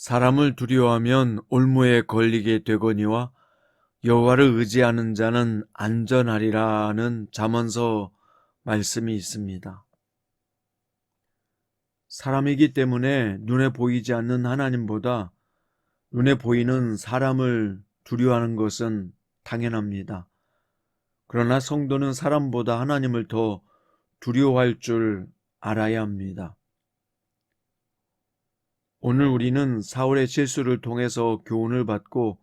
사람을 두려워하면 올무에 걸리게 되거니와 여호와를 의지하는 자는 안전하리라는 잠언서 말씀이 있습니다. 사람이기 때문에 눈에 보이지 않는 하나님보다 눈에 보이는 사람을 두려워하는 것은 당연합니다. 그러나 성도는 사람보다 하나님을 더 두려워할 줄 알아야 합니다. 오늘 우리는 사울의 실수를 통해서 교훈을 받고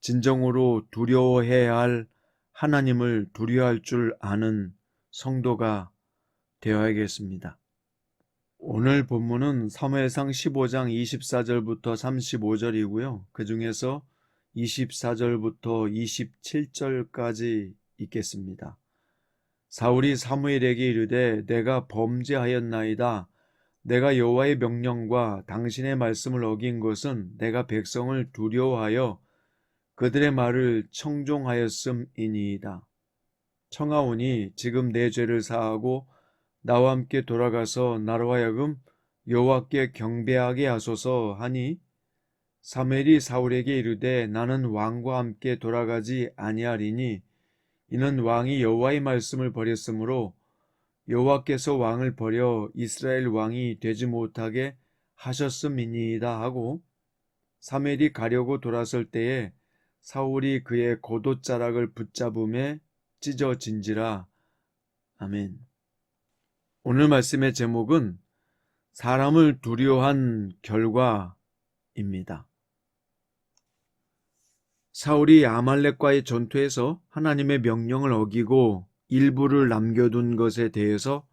진정으로 두려워해야 할 하나님을 두려워할 줄 아는 성도가 되어야겠습니다. 오늘 본문은 사무엘상 15장 24절부터 35절이고요. 그 중에서 24절부터 27절까지 읽겠습니다. 사울이 사무엘에게 이르되 내가 범죄하였나이다. 내가 여호와의 명령과 당신의 말씀을 어긴 것은 내가 백성을 두려워하여 그들의 말을 청종하였음이니이다. 청하오니 지금 내 죄를 사하고 나와 함께 돌아가서 나로 하여금 여호와께 경배하게 하소서 하니 사무엘이 사울에게 이르되 나는 왕과 함께 돌아가지 아니하리니 이는 왕이 여호와의 말씀을 버렸으므로 여호와께서 왕을 버려 이스라엘 왕이 되지 못하게 하셨음이니이다 하고 사무엘이 가려고 돌아설 때에 사울이 그의 겉옷자락을 붙잡음에 찢어진지라. 아멘. 오늘 말씀의 제목은 사람을 두려워한 결과입니다. 사울이 아말렉과의 전투에서 하나님의 명령을 어기고 일부를 남겨둔 것에 대해서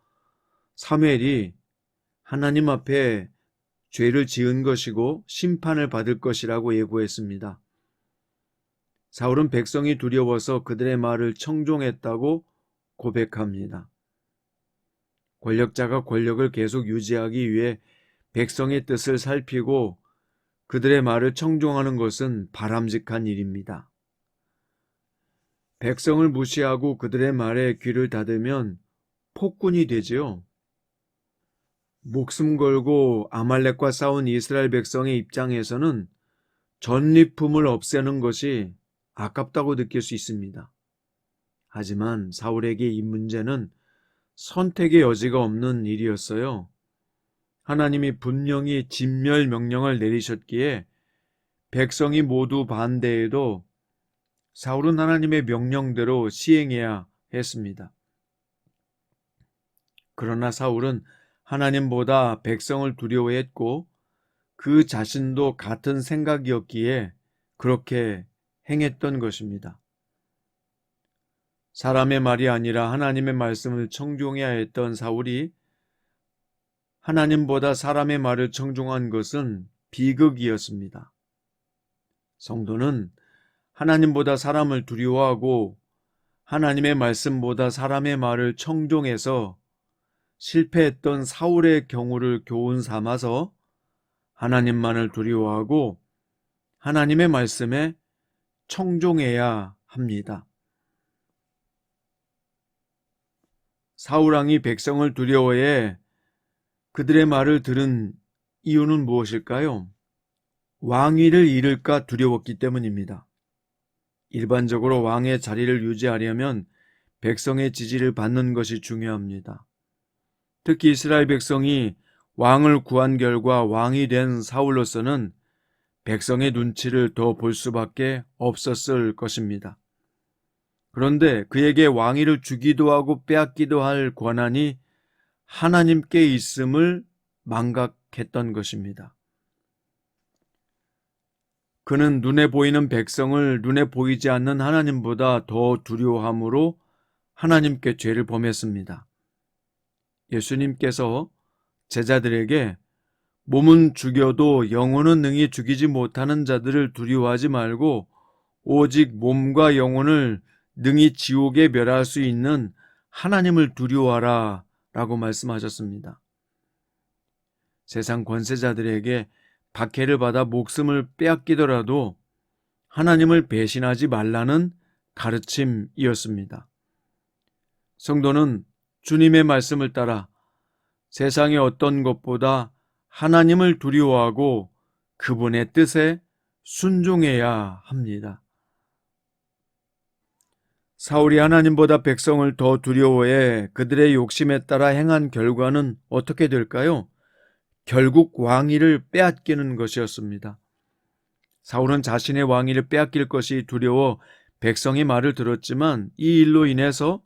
사무엘이 하나님 앞에 죄를 지은 것이고 심판을 받을 것이라고 예고했습니다. 사울은 백성이 두려워서 그들의 말을 청종했다고 고백합니다. 권력자가 권력을 계속 유지하기 위해 백성의 뜻을 살피고 그들의 말을 청종하는 것은 바람직한 일입니다. 백성을 무시하고 그들의 말에 귀를 닫으면 폭군이 되지요. 목숨 걸고 아말렉과 싸운 이스라엘 백성의 입장에서는 전리품을 없애는 것이 아깝다고 느낄 수 있습니다. 하지만 사울에게 이 문제는 선택의 여지가 없는 일이었어요. 하나님이 분명히 진멸 명령을 내리셨기에 백성이 모두 반대해도 사울은 하나님의 명령대로 시행해야 했습니다. 그러나 사울은 하나님보다 백성을 두려워했고 그 자신도 같은 생각이었기에 그렇게 행했던 것입니다. 사람의 말이 아니라 하나님의 말씀을 청종해야 했던 사울이 하나님보다 사람의 말을 청종한 것은 비극이었습니다. 성도는 하나님보다 사람을 두려워하고 하나님의 말씀보다 사람의 말을 청종해서 실패했던 사울의 경우를 교훈 삼아서 하나님만을 두려워하고 하나님의 말씀에 청종해야 합니다. 사울왕이 백성을 두려워해 그들의 말을 들은 이유는 무엇일까요? 왕위를 잃을까 두려웠기 때문입니다. 일반적으로 왕의 자리를 유지하려면 백성의 지지를 받는 것이 중요합니다. 특히 이스라엘 백성이 왕을 구한 결과 왕이 된 사울로서는 백성의 눈치를 더 볼 수밖에 없었을 것입니다. 그런데 그에게 왕위를 주기도 하고 빼앗기도 할 권한이 하나님께 있음을 망각했던 것입니다. 그는 눈에 보이는 백성을 눈에 보이지 않는 하나님보다 더 두려워함으로 하나님께 죄를 범했습니다. 예수님께서 제자들에게 몸은 죽여도 영혼은 능히 죽이지 못하는 자들을 두려워하지 말고 오직 몸과 영혼을 능히 지옥에 멸할 수 있는 하나님을 두려워하라 라고 말씀하셨습니다. 세상 권세자들에게 박해를 받아 목숨을 빼앗기더라도 하나님을 배신하지 말라는 가르침이었습니다. 성도는 주님의 말씀을 따라 세상의 어떤 것보다 하나님을 두려워하고 그분의 뜻에 순종해야 합니다. 사울이 하나님보다 백성을 더 두려워해 그들의 욕심에 따라 행한 결과는 어떻게 될까요? 결국 왕위를 빼앗기는 것이었습니다. 사울은 자신의 왕위를 빼앗길 것이 두려워 백성의 말을 들었지만 이 일로 인해서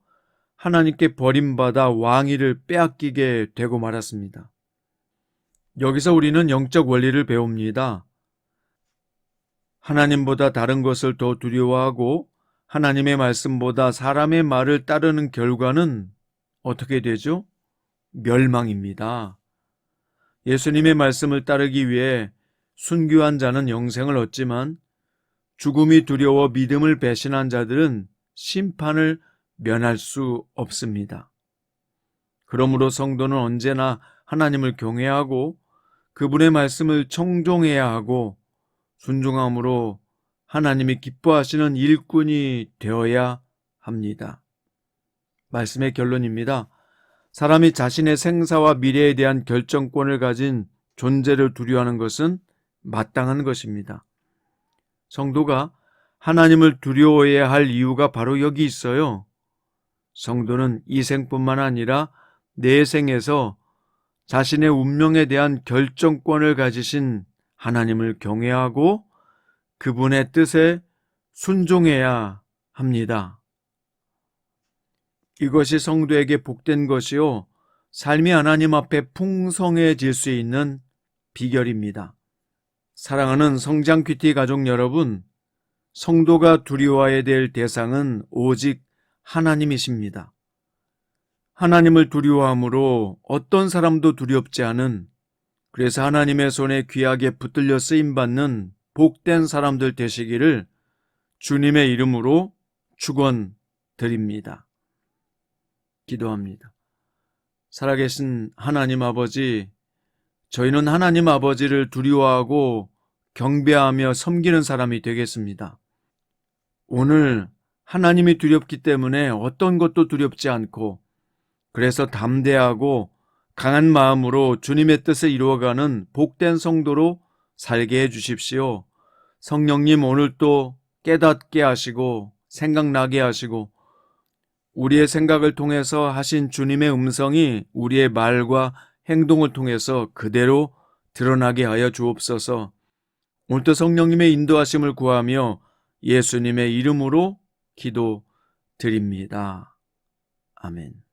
하나님께 버림받아 왕위를 빼앗기게 되고 말았습니다. 여기서 우리는 영적 원리를 배웁니다. 하나님보다 다른 것을 더 두려워하고 하나님의 말씀보다 사람의 말을 따르는 결과는 어떻게 되죠? 멸망입니다. 예수님의 말씀을 따르기 위해 순교한 자는 영생을 얻지만 죽음이 두려워 믿음을 배신한 자들은 심판을 면할 수 없습니다. 그러므로 성도는 언제나 하나님을 경외하고 그분의 말씀을 청종해야 하고 순종함으로 하나님이 기뻐하시는 일꾼이 되어야 합니다. 말씀의 결론입니다. 사람이 자신의 생사와 미래에 대한 결정권을 가진 존재를 두려워하는 것은 마땅한 것입니다. 성도가 하나님을 두려워해야 할 이유가 바로 여기 있어요. 성도는 이 생뿐만 아니라 내생에서 자신의 운명에 대한 결정권을 가지신 하나님을 경외하고 그분의 뜻에 순종해야 합니다. 이것이 성도에게 복된 것이요, 삶이 하나님 앞에 풍성해질 수 있는 비결입니다. 사랑하는 성장 큐티 가족 여러분, 성도가 두려워해야 될 대상은 오직 하나님이십니다. 하나님을 두려워함으로 어떤 사람도 두렵지 않은, 그래서 하나님의 손에 귀하게 붙들려 쓰임받는 복된 사람들 되시기를 주님의 이름으로 축원드립니다. 기도합니다. 살아계신 하나님 아버지, 저희는 하나님 아버지를 두려워하고 경배하며 섬기는 사람이 되겠습니다. 오늘 하나님이 두렵기 때문에 어떤 것도 두렵지 않고, 그래서 담대하고 강한 마음으로 주님의 뜻을 이루어가는 복된 성도로 살게 해주십시오. 성령님, 오늘 또 깨닫게 하시고 생각나게 하시고 우리의 생각을 통해서 하신 주님의 음성이 우리의 말과 행동을 통해서 그대로 드러나게 하여 주옵소서. 오늘도 성령님의 인도하심을 구하며 예수님의 이름으로 기도드립니다. 아멘.